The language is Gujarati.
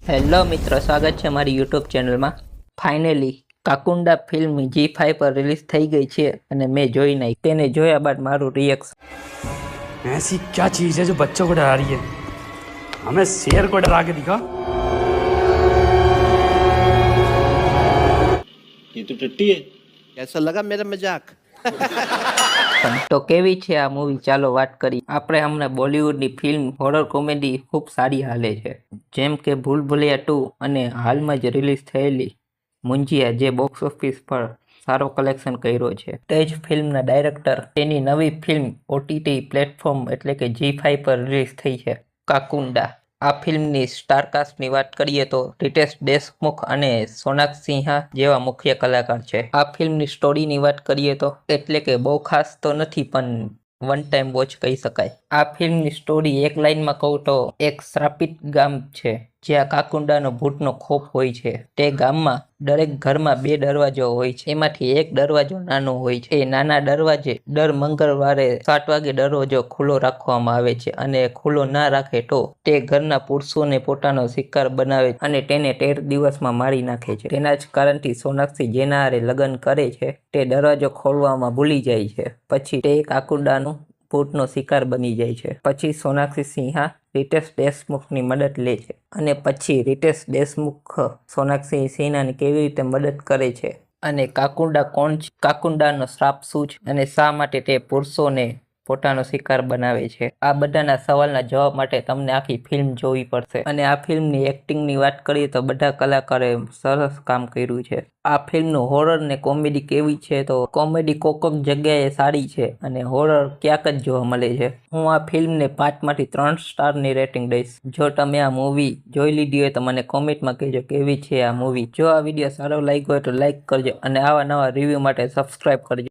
હેલો મિત્રો, સ્વાગત છે અમારી યુટ્યુબ ચેનલમાં. ફાઇનલી કાકુંડા ફિલ્મ G5 પર રિલીઝ થઈ ગઈ છે અને મેં જોઈ નહીં. તેને જોયા બાદ મારું રિએક્શન. ऐसी क्या चीज है जो बच्चों को डरा रही है? हमें शेर को डरा के दिखा। ये तो टट्टी है। कैसा लगा मेरा मजाक? તો કેવી છે આ મૂવી, ચાલો વાત કરીએ. આપણે હમણાં બોલિવૂડની ફિલ્મ હોરર કોમેડી ખૂબ સારી હાલે છે, જેમ કે ભૂલ ભુલૈયા 2 અને હાલમાં જ રિલીઝ થયેલી મુંજીયા, જે બોક્સ ઓફિસ પર સારો કલેક્શન કર્યો છે. તે જ ફિલ્મના ડાયરેક્ટર તેની નવી ફિલ્મ OTT પ્લેટફોર્મ એટલે કે G5 પર રિલીઝ થઈ છે, કાકુંડા. આ ફિલ્મની સ્ટારકાસ્ટની વાત કરીએ તો રિતેશ દેશમુખ અને સોનાક્ષી સિન્હા જેવા મુખ્ય કલાકાર છે. આ ફિલ્મની સ્ટોરીની વાત કરીએ તો એટલે કે બહુ ખાસ તો નથી, પણ વન ટાઈમ વોચ કહી શકાય. આ ફિલ્મની સ્ટોરી એક લાઇનમાં કહું તો એક શ્રાપિત ગામ છે જ્યાં કાકુંડાનો ભૂતનો ખોફ હોય છે. તે ગામમાં દરેક ઘરમાં 2 દરવાજો હોય છે. એમાંથી એક દરવાજો નાનો હોય છે. એ નાના દરવાજે દર મંગળવારે 7 વાગે દરવાજો ખુલ્લો રાખવામાં આવે છે, અને ખુલ્લો ના રાખે તો તે ઘરના પુરુષોને પોતાનો શિકાર બનાવે અને તેને 13 દિવસમાં મારી નાખે છે. તેના જ કારણથી સોનાક્ષી જેના હારે લગ્ન કરે છે તે દરવાજો ખોલવામાં ભૂલી જાય છે. પછી તે કાકુંડાનું ભૂતનો શિકાર બની જાય છે. પછી સોનાક્ષી સિન્હા રિતેશ દેશમુખની મદદ લે છે, અને પછી રિતેશ દેશમુખ સોનાક્ષી સિન્હાની કેવી રીતે મદદ કરે છે, અને કાકુંડા કોણ છે, કાકુંડાનો શ્રાપ શું છે, અને શા માટે તે પુરુષોને પોતાનો શિકાર બનાવે છે. આ બધાના સવાલના જવાબ માટે તમને આખી ફિલ્મ જોવી પડશે. અને આ ફિલ્મની એક્ટિંગની વાત કરીએ તો બધા કલાકારોએ સરસ કામ કર્યું છે. આ ફિલ્મનું હોરર ને કોમેડી કેવી છે તો કોમેડી કોક જગ્યાએ સારી છે અને હોરર ક્યાંક જ જોવા મળે છે. હું આ ફિલ્મને 5 માંથી 3 સ્ટારની રેટિંગ દઈશ. જો તમે આ મૂવી જોઈ લીધી હોય તો મને કોમેન્ટમાં કહેજો કેવી છે આ મૂવી. જો આ વિડીયો સારો લાગ્યો હોય તો લાઈક કરજો અને આવા નવા રિવ્યૂ માટે સબસ્ક્રાઈબ કરજો.